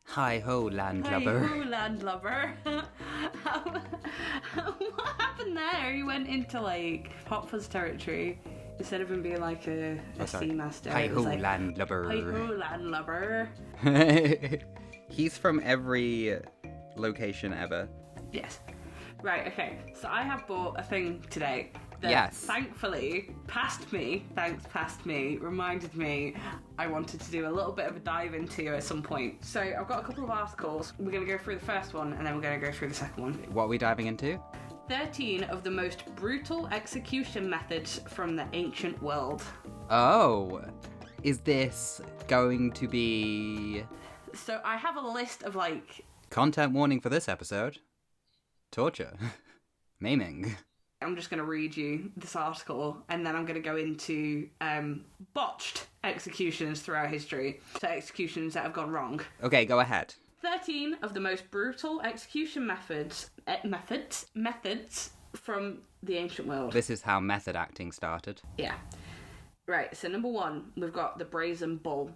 Hi-ho, landlubber. Hi-ho, landlubber. What happened there? He went into, like, Hot Fuzz territory. Instead of him being, like, a Seamaster. Hi-ho, like, landlubber. Hi-ho, landlubber. He's from every location ever. Yes. Right, okay. So I have bought a thing today that thankfully past me, reminded me I wanted to do a little bit of a dive into at some point. So I've got a couple of articles. We're going to go through the first one and then we're going to go through the second one. What are we diving into? 13 of the most brutal execution methods from the ancient world. Oh, is this going to be... So I have a list of, like... Content warning for this episode. Torture. Maiming. I'm just going to read you this article and then I'm going to go into botched executions throughout history. So executions that have gone wrong. Okay, go ahead. 13 of the most brutal execution methods from the ancient world. This is how method acting started. Yeah. Right, so number 1, we've got the Brazen Bull.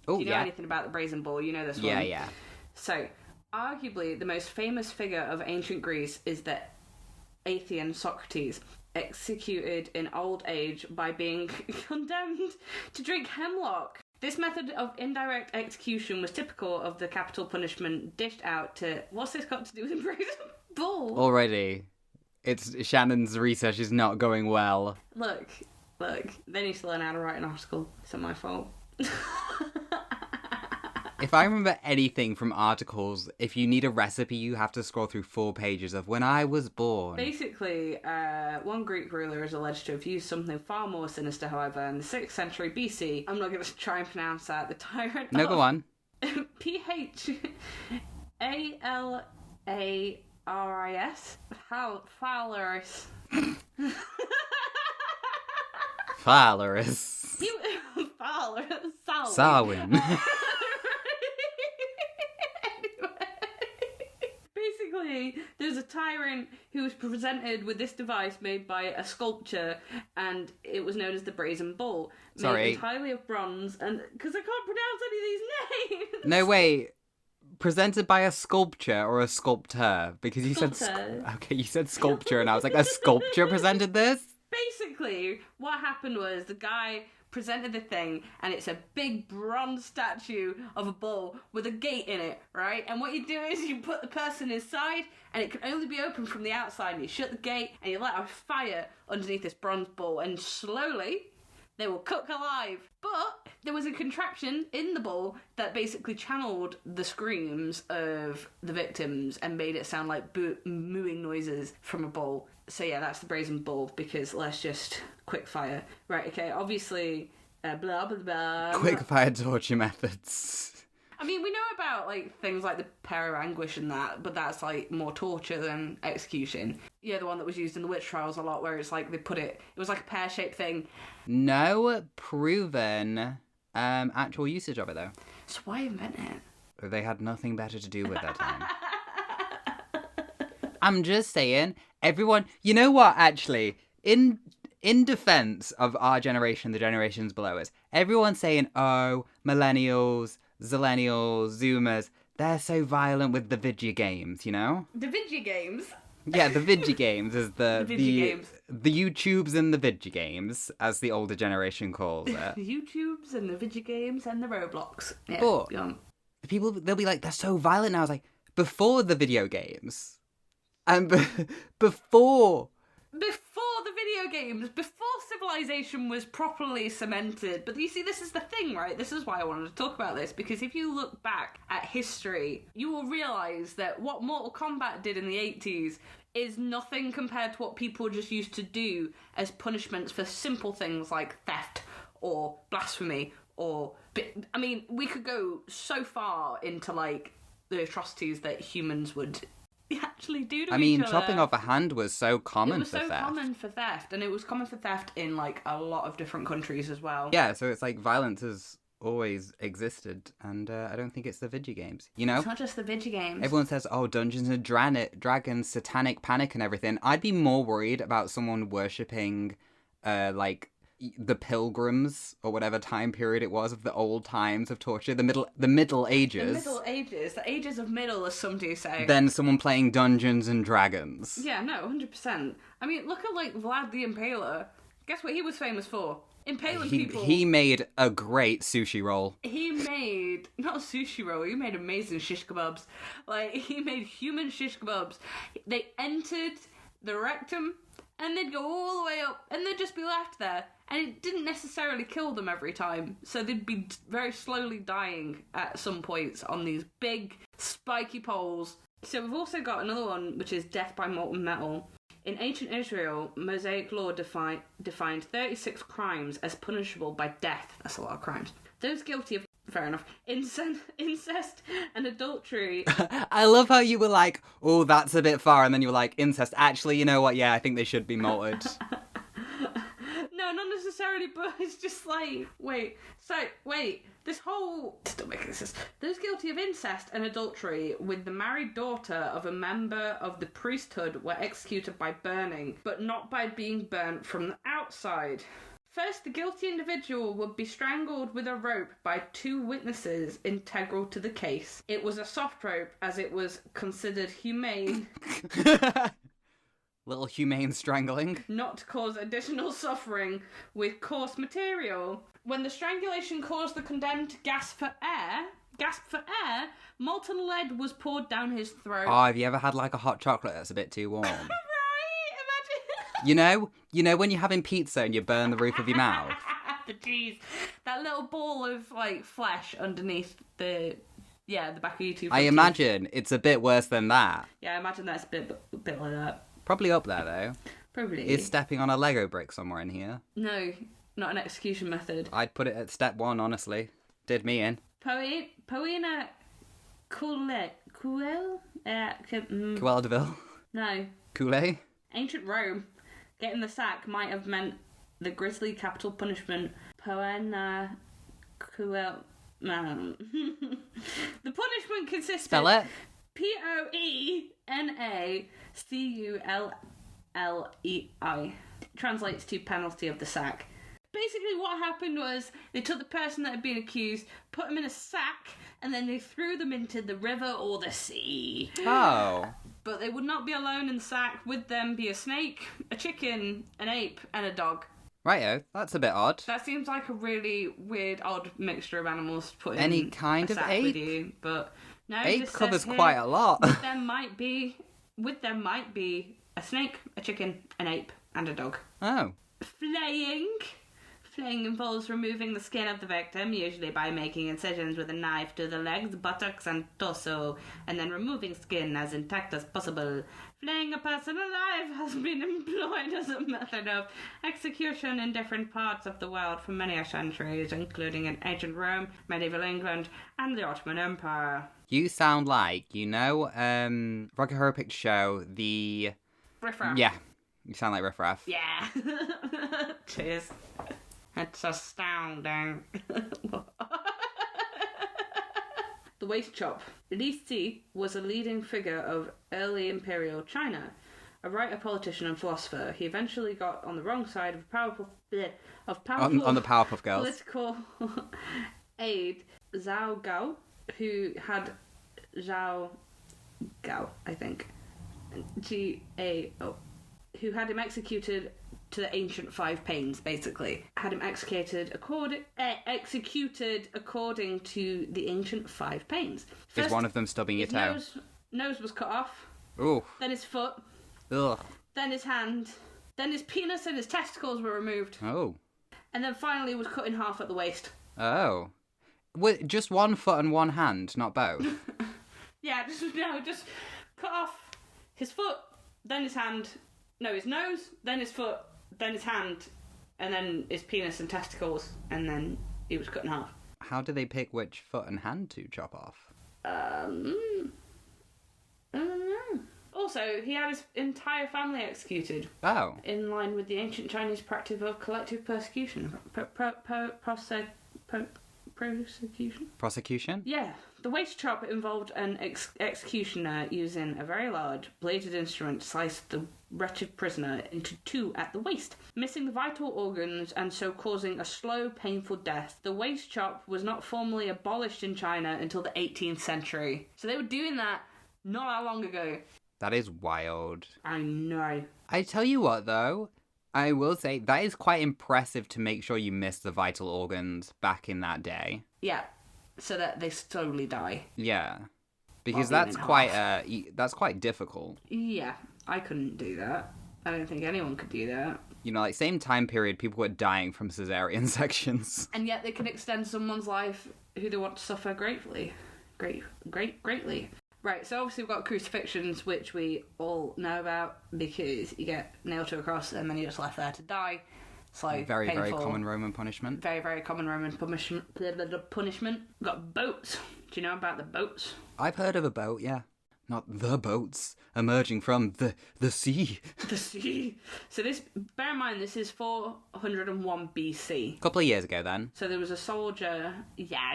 Oh, Do you know anything about the Brazen Bull? You know this one? Yeah. So, arguably, the most famous figure of ancient Greece is the Athenian Socrates, executed in old age by being condemned to drink hemlock. This method of indirect execution was typical of the capital punishment dished out to... What's this got to do with the Brazen Bull? Already. Shannon's research is not going well. Look, they need to learn how to write an article. It's not my fault. If I remember anything from articles, if you need a recipe, you have to scroll through 4 pages of when I was born. Basically, one Greek ruler is alleged to have used something far more sinister, however, in the 6th century BC. I'm not going to try and pronounce that. The tyrant No, go on. P-H-A-L-A-R-I-S? Phalaris. Phalaris. Sarwin. Basically, there's a tyrant who was presented with this device made by a sculpture, and it was known as the Brazen Bull. Made entirely of bronze, and because I can't pronounce any of these names. No, wait. Presented by a sculpture or a sculptor? Because you said you said sculpture, and I was like, a sculpture presented this? Basically, what happened was the guy presented the thing, and it's a big bronze statue of a bull with a gate in it, right? And what you do is you put the person inside, and it can only be opened from the outside, and you shut the gate, and you let a fire underneath this bronze bull, and slowly they will cook alive. But there was a contraption in the bull that basically channeled the screams of the victims and made it sound like mooing noises from a bull. So yeah, that's the Brazen Bull, because let's just quick fire. Right, okay, obviously, blah, blah, blah. Quick fire torture methods. I mean, we know about, like, things like the pair of anguish and that, but that's, like, more torture than execution. Yeah, the one that was used in the witch trials a lot, where it's like it was like a pear-shaped thing. No proven actual usage of it, though. So why invent it? They had nothing better to do with their time. I'm just saying, everyone... You know what, actually? In defense of our generation, the generations below us, everyone's saying, oh, millennials, zillennials, zoomers, they're so violent with the video games, you know? The video games? Yeah, the video games is the games. The YouTubes and the video games, as the older generation calls it. The YouTubes and the video games and the Roblox. Yeah, but people, they'll be like, they're so violent now. I was like, before the video games... And before the video games, before civilization was properly cemented. But you see, this is the thing, right? This is why I wanted to talk about this, because if you look back at history, you will realise that what Mortal Kombat did in the 80s is nothing compared to what people just used to do as punishments for simple things like theft or blasphemy or... I mean, we could go so far into, like, the atrocities that humans would... actually do to each other. Chopping off a hand was so common for theft. It was so common for theft, and it was common for theft in, like, a lot of different countries as well. Yeah, so it's like violence has always existed, and I don't think it's the video games, you know? It's not just the video games. Everyone says, oh, Dungeons and Dragons, satanic panic and everything. I'd be more worried about someone worshipping, the pilgrims or whatever time period it was of the old times of torture, the Middle Ages. The Middle Ages, the ages of middle, as some do say. Then someone playing Dungeons and Dragons. Yeah, no, 100%. I mean, look at like Vlad the Impaler. Guess what he was famous for? Impaling people. He made a great sushi roll. He made, not a sushi roll, he made amazing shish kebabs. Like, he made human shish kebabs. They entered the rectum, and they'd go all the way up, and they'd just be left there. And it didn't necessarily kill them every time, so they'd be very slowly dying at some points on these big, spiky poles. So we've also got another one, which is death by molten metal. In ancient Israel, Mosaic law defined 36 crimes as punishable by death. That's a lot of crimes. Those guilty of, fair enough, incest and adultery. I love how you were like, oh, that's a bit far, and then you were like, incest. Actually, you know what? Yeah, I think they should be molted. No, not necessarily, but it's just like, wait, this whole... Still making sense. Those guilty of incest and adultery with the married daughter of a member of the priesthood were executed by burning, but not by being burnt from the outside. First, the guilty individual would be strangled with a rope by 2 witnesses integral to the case. It was a soft rope, as it was considered humane. Little humane strangling. Not to cause additional suffering with coarse material. When the strangulation caused the condemned to gasp for air, molten lead was poured down his throat. Oh, have you ever had like a hot chocolate that's a bit too warm? Right? Imagine. You know when you're having pizza and you burn the roof of your mouth? The cheese. That little ball of like flesh underneath the back of your tooth. I imagine it's a bit worse than that. Yeah, I imagine that's a bit like that. Probably up there though. Probably. Is stepping on a Lego brick somewhere in here? No, not an execution method. I'd put it at step 1, honestly. Did me in. Poena Cruel Cruella de Vil? No. Coulee? Ancient Rome. Getting the sack might have meant the grisly capital punishment. Poena Cruel. The punishment consisted... Spell it. Poenacullei. Translates to penalty of the sack. Basically what happened was they took the person that had been accused, put them in a sack, and then they threw them into the river or the sea. Oh. But they would not be alone in the sack. With them be a snake, a chicken, an ape, and a dog. Righto, that's a bit odd. That seems like a really weird, odd mixture of animals to put in Any kind a of sack ape? with you. But no, Ape just covers says here, quite a lot. With them might be a snake, a chicken, an ape, and a dog. Oh. Flaying. Flaying involves removing the skin of the victim, usually by making incisions with a knife to the legs, buttocks, and torso, and then removing skin as intact as possible. Flaying a person alive has been employed as a method of execution in different parts of the world for many centuries, including in ancient Rome, medieval England, and the Ottoman Empire. You sound like, Rocky Horror Picture Show, the... Riff Raff. Yeah, you sound like Riff Raff. Yeah. Cheers. It's astounding. The waist chop. Li Si was a leading figure of early imperial China, a writer, politician, and philosopher. He eventually got on the wrong side of powerful On the Powerpuff Girls. Political aide Zhao Gao, who had Zhao Gao, I think, Gao, who had him executed to the ancient 5 pains, basically. Had him executed according to the ancient 5 pains. First, is one of them stubbing your toe? Nose was cut off. Ooh. Then his foot. Ugh. Then his hand. Then his penis and his testicles were removed. Oh. And then finally was cut in half at the waist. Oh. Wait, just one foot and one hand, not both? Yeah, just cut off his foot, then his hand, his nose, then his foot, then his hand, and then his penis and testicles, and then he was cut in half. How do they pick which foot and hand to chop off? I don't know. Also, he had his entire family executed. Oh. In line with the ancient Chinese practice of collective persecution. Prosecution? Prosecution? Yeah, The waist chop involved an executioner using a very large bladed instrument to slice the wretched prisoner into two at the waist, missing the vital organs and so causing a slow, painful death. The waist chop was not formally abolished in China until the 18th century. So they were doing that not that long ago. That is wild. I know. I tell you what, though, I will say that is quite impressive to make sure you miss the vital organs back in that day. Yeah, so that they slowly die. Yeah, because Well, that's quite difficult. Yeah, I couldn't do that. I don't think anyone could do that. You know, like, same time period, people were dying from cesarean sections. And yet they can extend someone's life who they want to suffer greatly. Greatly. Right, so obviously we've got crucifixions, which we all know about, because you get nailed to a cross and then you're just left there to die. So very, painful. very common Roman punishment. Very, very common Roman punishment. We've got boats. Do you know about the boats? I've heard of a boat, yeah. Not the boats emerging from the sea. The sea. So this, bear in mind, this is 401 BC. A couple of years ago, then. So there was a soldier,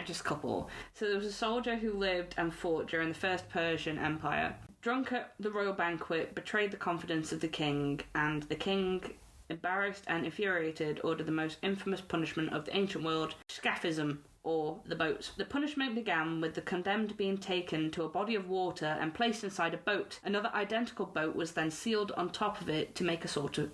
just a couple. So there was a soldier who lived and fought during the First Persian Empire. Drunk at the royal banquet, betrayed the confidence of the king, and the king, embarrassed and infuriated, ordered the most infamous punishment of the ancient world, scaphism, or the boats. The punishment began with the condemned being taken to a body of water and placed inside a boat. Another identical boat was then sealed on top of it to make a sort of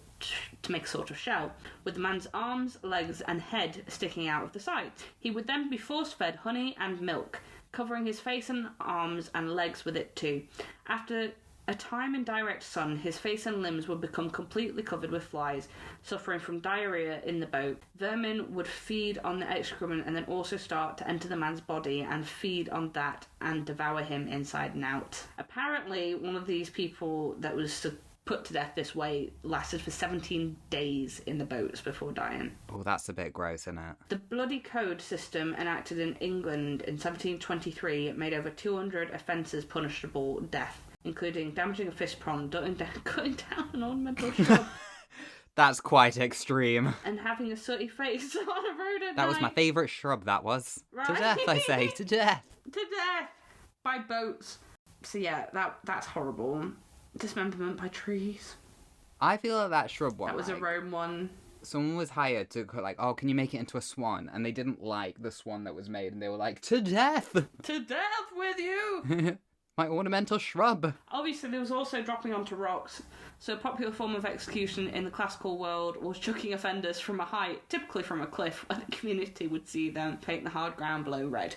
shell, with the man's arms, legs, and head sticking out of the sides. He would then be force-fed honey and milk, covering his face and arms and legs with it too. After a time in direct sun, his face and limbs would become completely covered with flies, suffering from diarrhea in the boat. Vermin would feed on the excrement and then also start to enter the man's body and feed on that and devour him inside and out. Apparently, one of these people that was put to death this way lasted for 17 days in the boats before dying. Oh, that's a bit gross, isn't it? The bloody code system enacted in England in 1723 made over 200 offences punishable death, including damaging a fish pond, cutting down an ornamental shrub. That's quite extreme. And having a sooty face on a road at night. That was my favourite shrub, that was. Right? To death, I say, to death. To death! By boats. So yeah, that's horrible. Dismemberment by trees. I feel like that shrub one. That was a Rome one. Someone was hired to, like, oh, can you make it into a swan? And they didn't like the swan that was made, and they were like, to death! To death with you! My ornamental shrub. Obviously, there was also dropping onto rocks. So a popular form of execution in the classical world was chucking offenders from a height, typically from a cliff, where the community would see them paint the hard ground below red.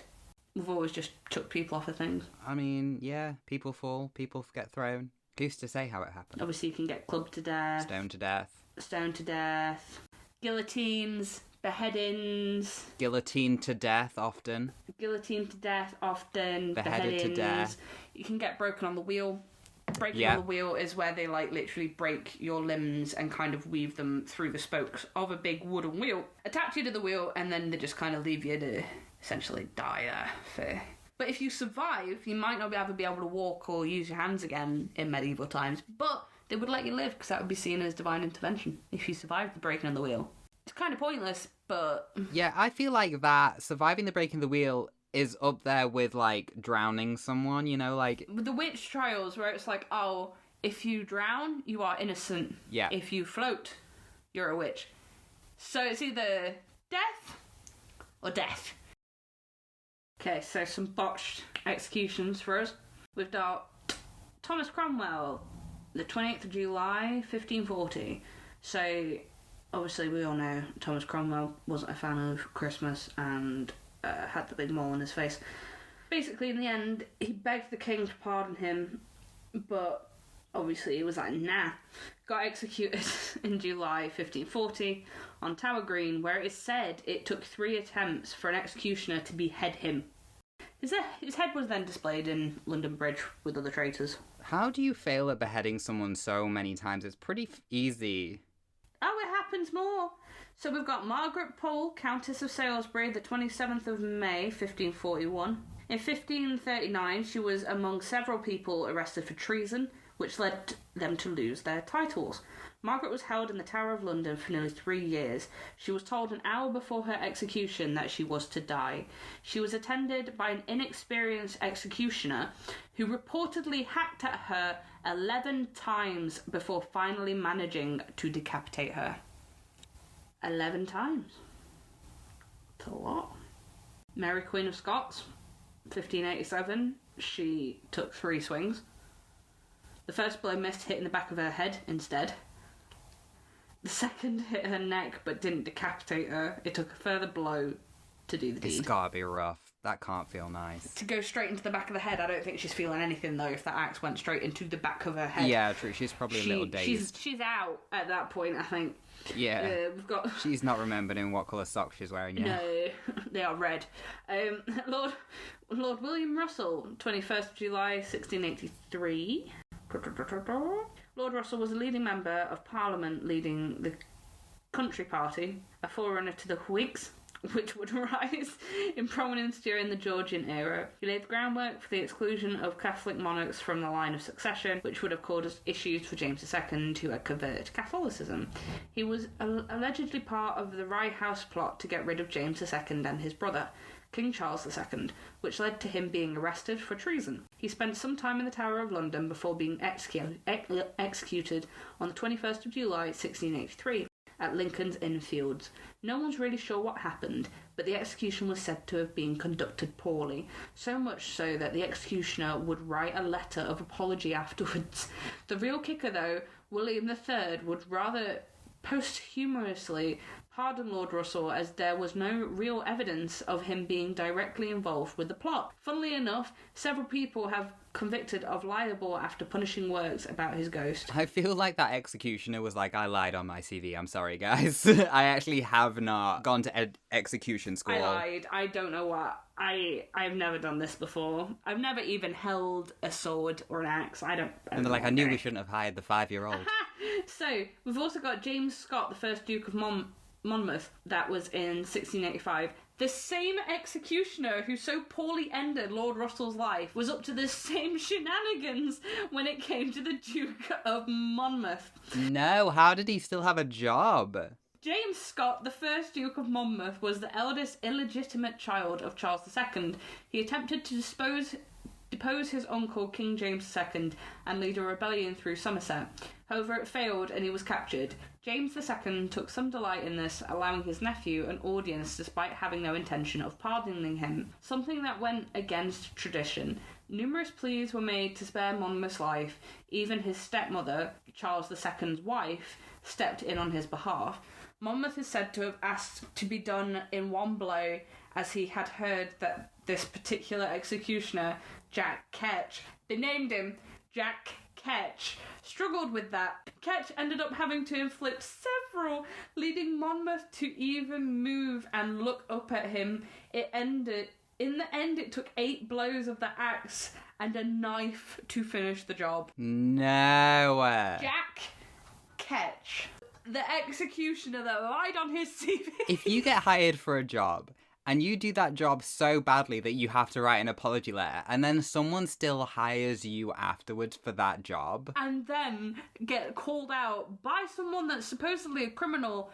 We've always just chucked people off of things. I mean, yeah, people fall, people get thrown. Who's to say how it happened? Obviously, you can get clubbed to death. Stoned to death. Stoned to death. Guillotines. Beheadings. Guillotined to death, often. Guillotined to death, often. Beheaded to death. You can get broken on the wheel. Breaking on the wheel is where they, like, literally break your limbs and kind of weave them through the spokes of a big wooden wheel. Attach you to the wheel, and then they just kind of leave you to essentially die there. But if you survive, you might not ever be able to walk or use your hands again in medieval times, but they would let you live because that would be seen as divine intervention if you survived the breaking of the wheel. It's kind of pointless, but... Yeah, I feel like that surviving the breaking of the wheel is up there with, like, drowning someone, you know, like... With the witch trials, where it's like, oh, if you drown, you are innocent. Yeah. If you float, you're a witch. So it's either death or death. Okay, so some botched executions for us. We've got Thomas Cromwell, the 28th of July, 1540. So, obviously we all know Thomas Cromwell wasn't a fan of Christmas and had the big mole on his face. Basically, in the end, he begged the king to pardon him, but obviously he was like, nah. Got executed in July 1540 on Tower Green, where it is said it took 3 attempts for an executioner to behead him. His head was then displayed in London Bridge with other traitors. How do you fail at beheading someone so many times? It's pretty easy. Oh, it happens more. So we've got Margaret Pole, Countess of Salisbury, the 27th of May, 1541. In 1539, she was among several people arrested for treason, which led them to lose their titles. Margaret was held in the Tower of London for nearly 3 years. She was told an hour before her execution that she was to die. She was attended by an inexperienced executioner who reportedly hacked at her 11 times before finally managing to decapitate her. 11 times. That's a lot. Mary Queen of Scots, 1587. She took 3 swings. The first blow missed, hitting the back of her head instead. The second hit her neck but didn't decapitate her. It took a further blow to do the deed. It's gotta be rough. That can't feel nice. To go straight into the back of the head, I don't think she's feeling anything though if that axe went straight into the back of her head. Yeah, true. She's probably a little dazed. She's out at that point, I think. Yeah. We've got... She's not remembering what colour socks she's wearing yet. No, they are red. Lord William Russell, 21st of July, 1683. Lord Russell was a leading member of Parliament leading the Country Party, a forerunner to the Whigs, which would rise in prominence during the Georgian era. He laid the groundwork for the exclusion of Catholic monarchs from the line of succession, which would have caused issues for James II, who had converted to Catholicism. He was allegedly part of the Rye House plot to get rid of James II and his brother, King Charles II, which led to him being arrested for treason. He spent some time in the Tower of London before being executed on the 21st of July 1683 at Lincoln's Inn Fields. No one's really sure what happened, but the execution was said to have been conducted poorly, so much so that the executioner would write a letter of apology afterwards. The real kicker, though, William III would rather posthumously pardon Lord Russell, as there was no real evidence of him being directly involved with the plot. Funnily enough, several people have convicted of libel after punishing works about his ghost. I feel like that executioner was like, I lied on my CV. I'm sorry, guys. I actually have not gone to execution school. I lied. I don't know what. I've never done this before. I've never even held a sword or an axe. And they're like, I knew we shouldn't have hired the 5-year-old. So, we've also got James Scott, the first Duke of Monmouth. That was in 1685. The same executioner who so poorly ended Lord Russell's life was up to the same shenanigans when it came to the Duke of Monmouth. No, how did he still have a job? James Scott, the first Duke of Monmouth, was the eldest illegitimate child of Charles II. He attempted to depose his uncle, King James II, and lead a rebellion through Somerset. However, it failed and he was captured. James II took some delight in this, allowing his nephew an audience despite having no intention of pardoning him, something that went against tradition. Numerous pleas were made to spare Monmouth's life. Even his stepmother, Charles II's wife, stepped in on his behalf. Monmouth is said to have asked to be done in one blow, as he had heard that this particular executioner, Jack Ketch, they named him Jack Ketch, struggled with that. Ketch ended up having to inflict several, leading Monmouth to even move and look up at him. In the end, it took 8 blows of the axe and a knife to finish the job. No. Jack Ketch, the executioner that lied on his CV. If you get hired for a job and you do that job so badly that you have to write an apology letter, and then someone still hires you afterwards for that job, and then get called out by someone that's supposedly a criminal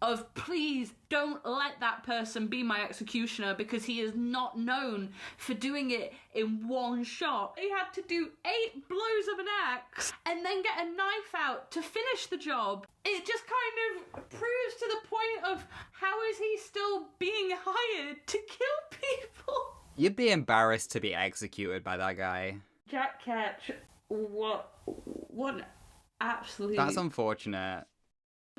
of, please don't let that person be my executioner because he is not known for doing it in one shot. He had to do 8 blows of an axe and then get a knife out to finish the job. It just kind of proves to the point of how is he still being hired to kill people? You'd be embarrassed to be executed by that guy. Jack Ketch, what an absolute... That's unfortunate.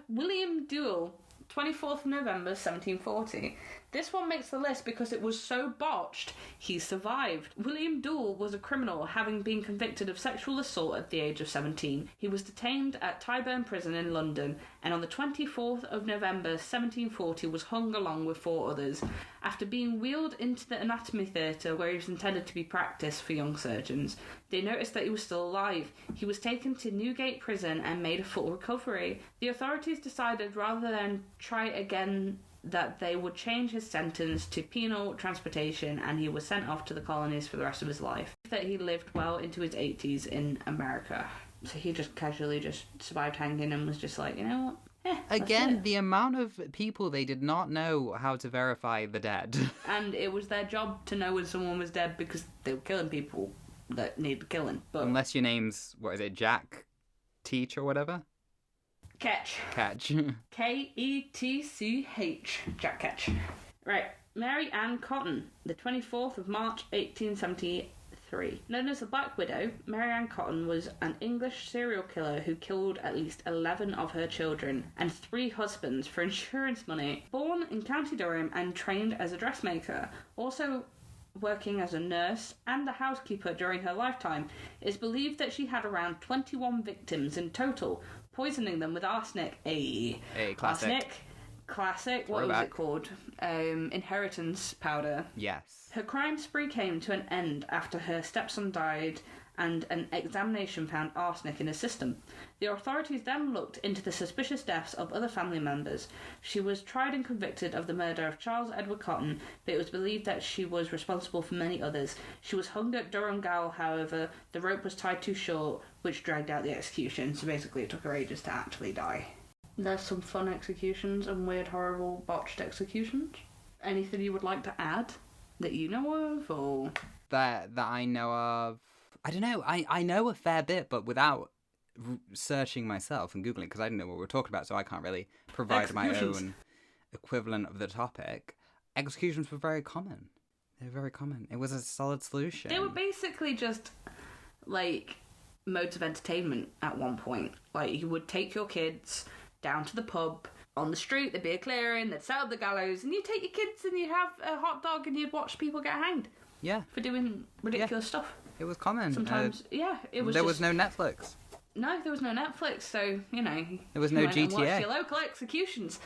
William Duell, 24th November 1740. This one makes the list because it was so botched, he survived. William Duell was a criminal, having been convicted of sexual assault at the age of 17. He was detained at Tyburn Prison in London, and on the 24th of November 1740 was hung along with 4 others, after being wheeled into the anatomy theatre where he was intended to be practiced for young surgeons. They noticed that he was still alive. He was taken to Newgate Prison and made a full recovery. The authorities decided rather than try again that they would change his sentence to penal transportation, and he was sent off to the colonies for the rest of his life. That he lived well into his 80s in America. So he just casually just survived hanging and was just like, you know what? Let's do Again, it. the amount of people they did not know how to verify the dead. And it was their job to know when someone was dead because they were killing people that needed killing. But Unless your name's, what is it, Jack Teach or whatever? Ketch. Catch. Ketch. Jack Ketch. Right. Mary Ann Cotton, the 24th of March, 1873. Known as the Black Widow, Mary Ann Cotton was an English serial killer who killed at least 11 of her children and 3 husbands for insurance money. Born in County Durham and trained as a dressmaker, also working as a nurse and a housekeeper during her lifetime, it is believed that she had around 21 victims in total, poisoning them with arsenic. A classic. Arsenic. Classic. What was Throwback. it called? Inheritance powder. Yes. Her crime spree came to an end after her stepson died and an examination found arsenic in his system. The authorities then looked into the suspicious deaths of other family members. She was tried and convicted of the murder of Charles Edward Cotton, but it was believed that she was responsible for many others. She was hung at Durham Gaol, however. The rope was tied too short, which dragged out the execution, so basically it took her ages to actually die. There's some fun executions and weird, horrible, botched executions. Anything you would like to add that you know of, or That I know of. I don't know. I know a fair bit, but without searching myself and Googling, because I didn't know what we were talking about, so I can't really provide my own equivalent of the topic. Executions were very common. They were very common. It was a solid solution. They were basically just like modes of entertainment at one point. Like you would take your kids down to the pub. On the street, there'd be a clearing, they'd set up the gallows, and you'd take your kids and you'd have a hot dog and you'd watch people get hanged. Yeah. For doing ridiculous stuff. It was common. Sometimes, it was There just... was no Netflix. No, there was no Netflix, so, you know... There was no you went and GTA. watched your local executions.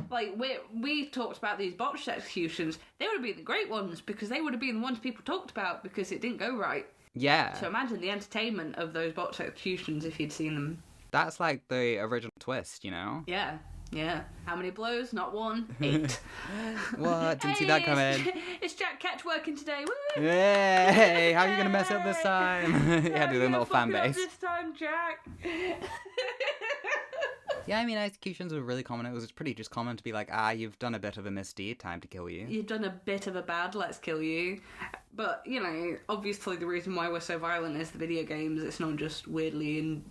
Like, we talked about these botched executions. They would have been the great ones, because they would have been the ones people talked about, because it didn't go right. Yeah. So imagine the entertainment of those botched executions if you'd seen them. That's like the original twist, you know? Yeah. How many blows? Not 1, 8. What? Didn't see that coming. It's Jack Ketch working today. Woo! Yay! How are you going to mess up this time? He had his own little fan base. This time, Jack. Yeah, I mean, executions were really common. It was pretty just common to be like, you've done a bit of a misdeed, time to kill you. You've done a bit of a bad, let's kill you. But, you know, obviously the reason why we're so violent is the video games. It's not just weirdly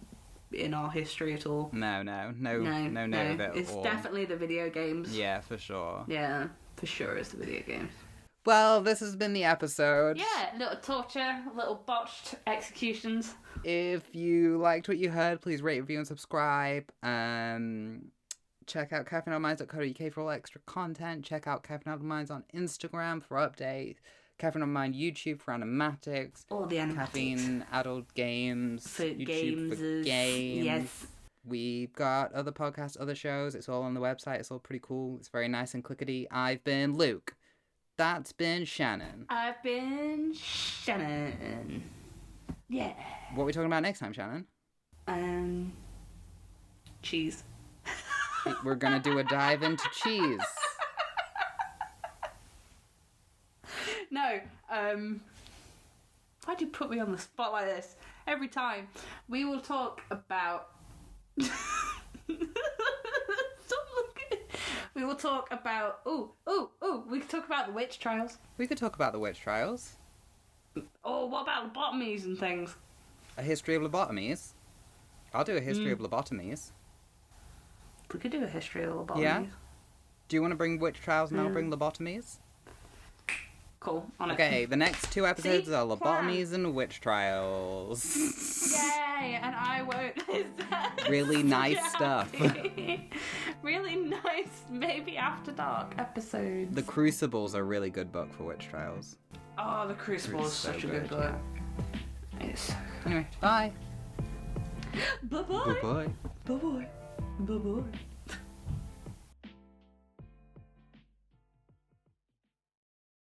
in our history at all. No. It's definitely the video games. Yeah, for sure. Yeah, for sure it's the video games. Well, this has been the episode. Yeah, little torture, little botched executions. If you liked what you heard, please rate, review, and subscribe. Check out caffeineonminds.co.uk for all extra content. Check out Caffeine Out of Minds on Instagram for updates. Caffeine on Mind YouTube for animatics. All the animatics. Caffeine Adult Games. For YouTube games. for games. Yes. We've got other podcasts, other shows. It's all on the website. It's all pretty cool. It's very nice and clickety. I've been Luke. That's been Shannon. I've been Shannon. Yeah. What are we talking about next time, Shannon? Cheese. We're gonna do a dive into cheese. No, why'd you put me on the spot like this? Every time. We will talk about... Stop looking. We will talk about... we could talk about the witch trials. We could talk about the witch trials. Oh, what about lobotomies and things? A history of lobotomies. I'll do a history of lobotomies. We could do a history of lobotomies. Yeah? Do you want to bring witch trials and I'll bring lobotomies? Cool. On Okay, the next 2 episodes See? are lobotomies and witch trials. Yay! And I won't. Really nice stuff. Really nice, maybe after dark episodes. The Crucible's a really good book for witch trials. Oh, The Crucible is So such a good book. It's so Anyway, bye. Bye-bye. Bye-bye. Bye-bye. Bye-bye.